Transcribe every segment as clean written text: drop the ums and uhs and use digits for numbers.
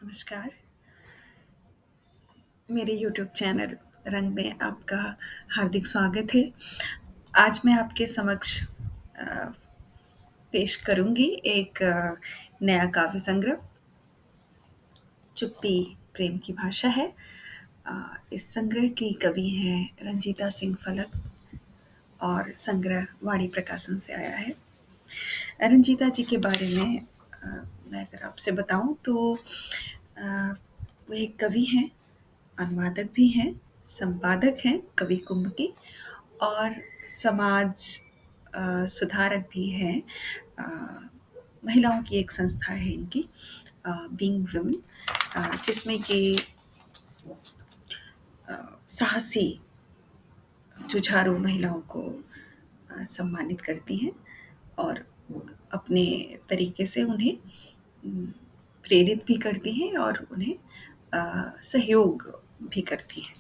नमस्कार, मेरे YouTube channel रंग में आपका हार्दिक स्वागत है। आज मैं आपके समक्ष अ, पेश करूँगी एक नया काव्य संग्रह, चुप्पी प्रेम की भाषा है। इस संग्रह की कवि हैं रंजीता सिंह फलक और संग्रह वाणी प्रकाशन से आया है। रंजीता जी के बारे में मैं अगर आपसे बताऊँ तो वो एक कवि हैं, अनुवादक भी हैं, संपादक हैं कवि कुंभ की और समाज सुधारक भी हैं। अ, महिलाओं की एक संस्था है इनकी, बीइंग वुमेन, जिसमें कि साहसी जुझारू महिलाओं को सम्मानित करती हैं और अपने तरीके से उन्हें उम, प्रेरित भी करती हैं और उन्हें सहयोग भी करती हैं।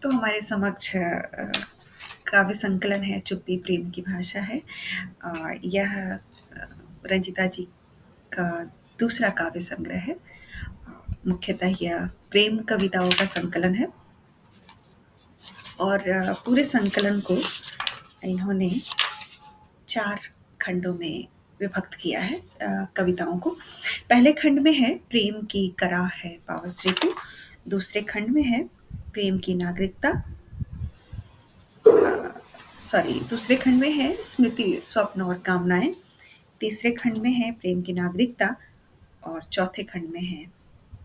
तो हमारे समक्ष काव्य संकलन है चुप्पी प्रेम की भाषा है। यह रंजिता जी का दूसरा काव्य संग्रह है। मुख्यतः यह प्रेम कविताओं का संकलन है और पूरे संकलन को इन्होंने 4 खंडों में विभक्त किया है कविताओं को। पहले खंड में है प्रेम की कराह है पावस ऋतु, दूसरे खंड में है प्रेम की नागरिकता, दूसरे खंड में है स्मृति स्वप्न और कामनाएं, तीसरे खंड में है प्रेम की नागरिकता और चौथे खंड में है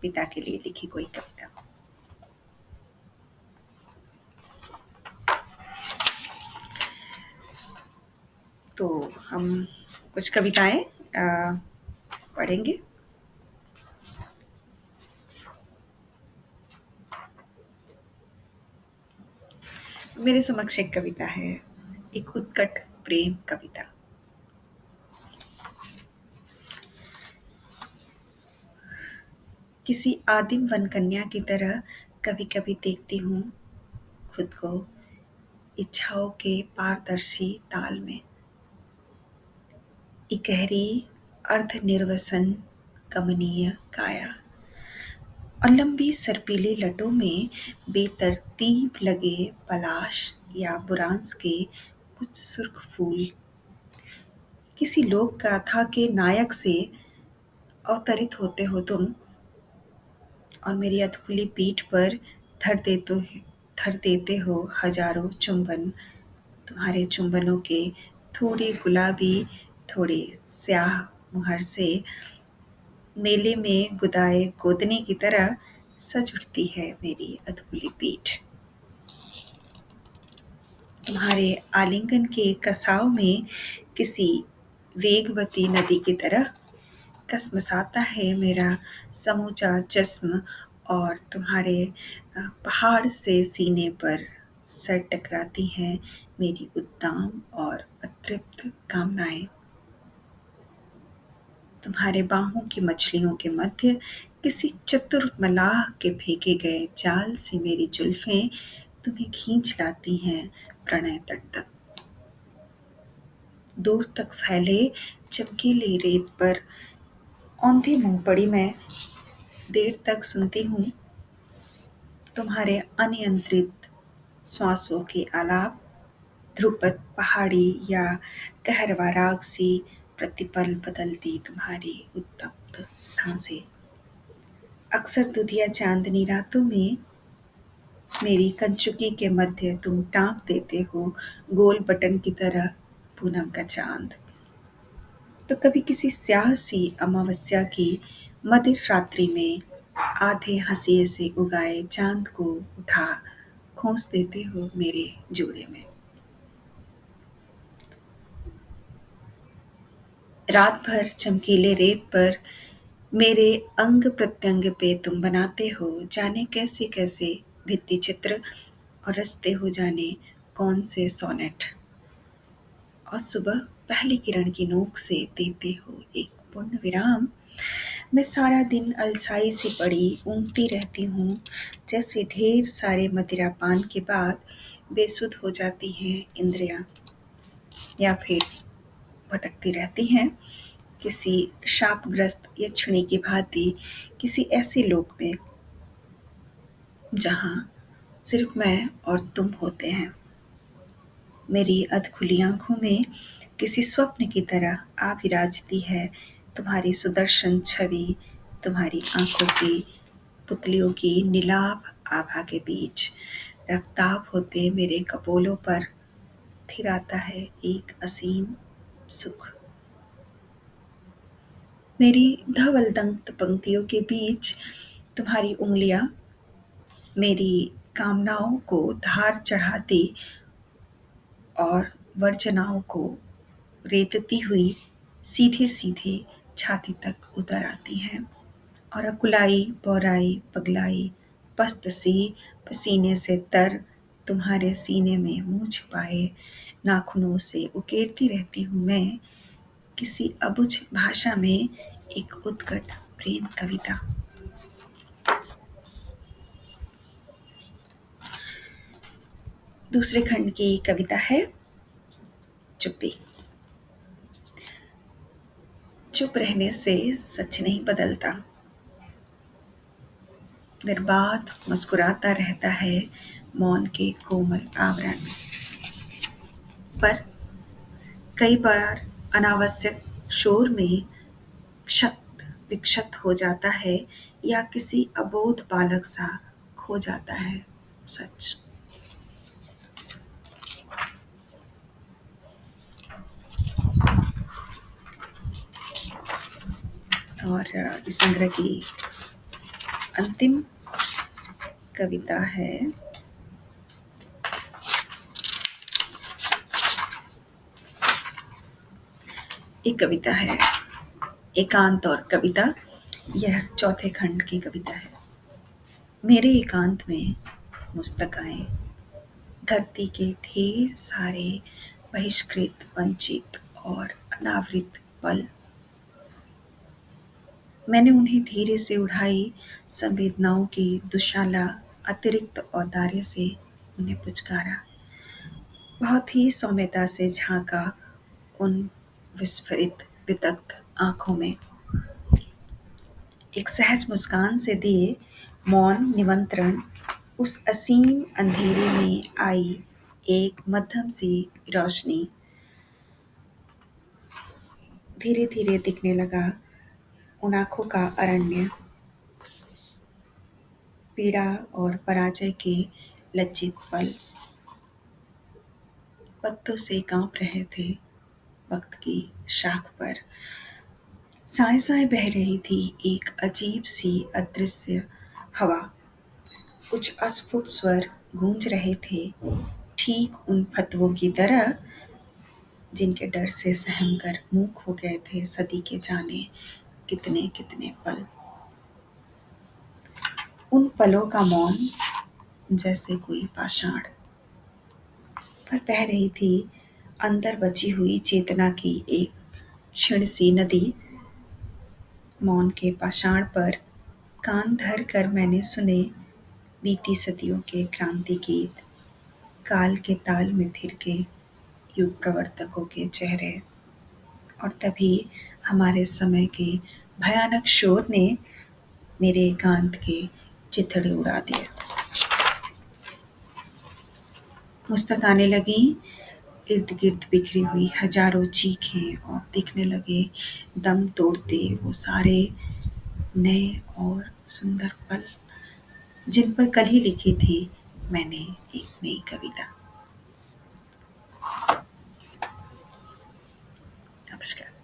पिता के लिए लिखी कोई कविता। तो हम कुछ कविताएं पढ़ेंगे। मेरे समक्ष एक कविता है, एक उत्कट प्रेम कविता। किसी आदिम वनकन्या की तरह कभी कभी देखती हूँ खुद को इच्छाओं के पारदर्शी ताल में, इकहरी अर्धनिर्वसन कमनीय काया और लंबी सर्पीली लटों में बेतरतीब लगे पलाश या बुरांस के कुछ सुर्ख फूल। किसी लोक गाथा के नायक से अवतरित होते हो तुम और मेरी अधखुली पीठ पर धर देते हो हजारों चुंबन। तुम्हारे चुंबनों के थोड़े गुलाबी थोड़े स्याह मुहर से मेले में गुदाए गोदने की तरह सज उठती है मेरी अधकुली पीठ। तुम्हारे आलिंगन के कसाव में किसी वेगवती नदी की तरह कसमसाता है मेरा समूचा जिस्म और तुम्हारे पहाड़ से सीने पर सर टकराती हैं मेरी उद्दाम और अतृप्त कामनाएं। तुम्हारे बाहों की मछलियों के मध्य किसी चतुर मलाह के फेंके गए जाल से मेरी जुल्फें तुम्हें खींच लाती हैं प्रणय तट तक। दूर तक फैले चमकीली रेत पर औंधी मुंह पड़ी मैं देर तक सुनती हूँ तुम्हारे अनियंत्रित श्वासों के आलाप, ध्रुपद पहाड़ी या कहरवा राग सी प्रतिपल बदलती तुम्हारी उत्तप्त सांसें। अक्सर दुधिया चांदनी रातों में मेरी कंचुकी के मध्य तुम टाँक देते हो गोल बटन की तरह पूनम का चांद। तो कभी किसी स्याह सी अमावस्या की मदिर रात्रि में आधे हंसिए से उगाए चांद को उठा खोस देते हो मेरे जोड़े में। रात भर चमकीले रेत पर मेरे अंग प्रत्यंग पे तुम बनाते हो जाने कैसे कैसे भित्ति चित्र और रचते हो जाने कौन से सोनेट और सुबह पहली किरण की नोक से देते हो एक पूर्ण विराम। मैं सारा दिन अलसाई सी पड़ी ऊँघती रहती हूँ जैसे ढेर सारे मदिरा पान के बाद बेसुध हो जाती हैं इंद्रियाँ या फिर भटकती रहती हैं किसी शापग्रस्त यक्षिणी की भांति किसी ऐसे लोक में जहाँ सिर्फ मैं और तुम होते हैं। मेरी अधखुली आँखों में किसी स्वप्न की तरह आ विराजती है तुम्हारी सुदर्शन छवि, तुम्हारी आँखों की पुतलियों की नीलाभ आभा के बीच रक्ताभ होते मेरे कपोलों पर थिराता है एक असीम सुख। मेरी धवल दंक्त पंक्तियों के बीच तुम्हारी उंगलियां मेरी कामनाओं को धार चढ़ाती और वर्चनाओं को रेतती हुई सीधे सीधे छाती तक उतर आती हैं और अकुलाई बौराई पगलाई पस्त सी पसीने से तर तुम्हारे सीने में मुंह छिपाए नाखूनों से उकेरती रहती हूँ मैं किसी अबुझ भाषा में एक उत्कट प्रेम कविता। दूसरे खंड की कविता है चुप्पी। चुप रहने से सच नहीं बदलता, निर्बाध मुस्कुराता रहता है मौन के कोमल आवरण पर। कई बार अनावश्यक शोर में क्षत विक्षत हो जाता है या किसी अबोध बालक सा खो जाता है सच। और इस संग्रह की अंतिम कविता है एक कविता है एकांत और कविता। यह चौथे खंड की कविता है। मेरे एकांत में मुस्तक आए धरती के ढेर सारे बहिष्कृत वंचित और अनावृत पल। मैंने उन्हें धीरे से उठाई संवेदनाओं की दुशाला अतिरिक्त औदार्य से उन्हें पुचकारा बहुत ही सौम्यता से झांका उन विस्फारित विदग्ध आंखों में एक सहज मुस्कान से दिए मौन निमंत्रण उस असीम अंधेरे में आई एक मध्यम सी रोशनी धीरे धीरे दिखने लगा उन आंखों का अरण्य पीड़ा और पराजय के लज्जित पल पत्तों से कांप रहे थे वक्त की शाख पर साए साए बह रही थी एक अजीब सी अदृश्य हवा कुछ अस्फुट स्वर गूंज रहे थे ठीक उन फतवों की तरह जिनके डर से सहम कर मूक हो गए थे सदी के जाने कितने कितने पल। उन पलों का मौन जैसे कोई पाषाण पर बह रही थी अंदर बची हुई चेतना की एक क्षीण सी नदी। मौन के पाषाण पर कान धर कर मैंने सुने बीती सदियों के क्रांति गीत काल के ताल में थिरके युग प्रवर्तकों के चेहरे और तभी हमारे समय के भयानक शोर ने मेरे एकांत के चिथड़े उड़ा दिए। मुस्काने लगी इर्द गिर्द बिखरी हुई हजारों चीखें और दिखने लगे दम तोड़ते वो सारे नए और सुंदर पल जिन पर कल ही लिखी थी मैंने एक नई कविता। नमस्कार।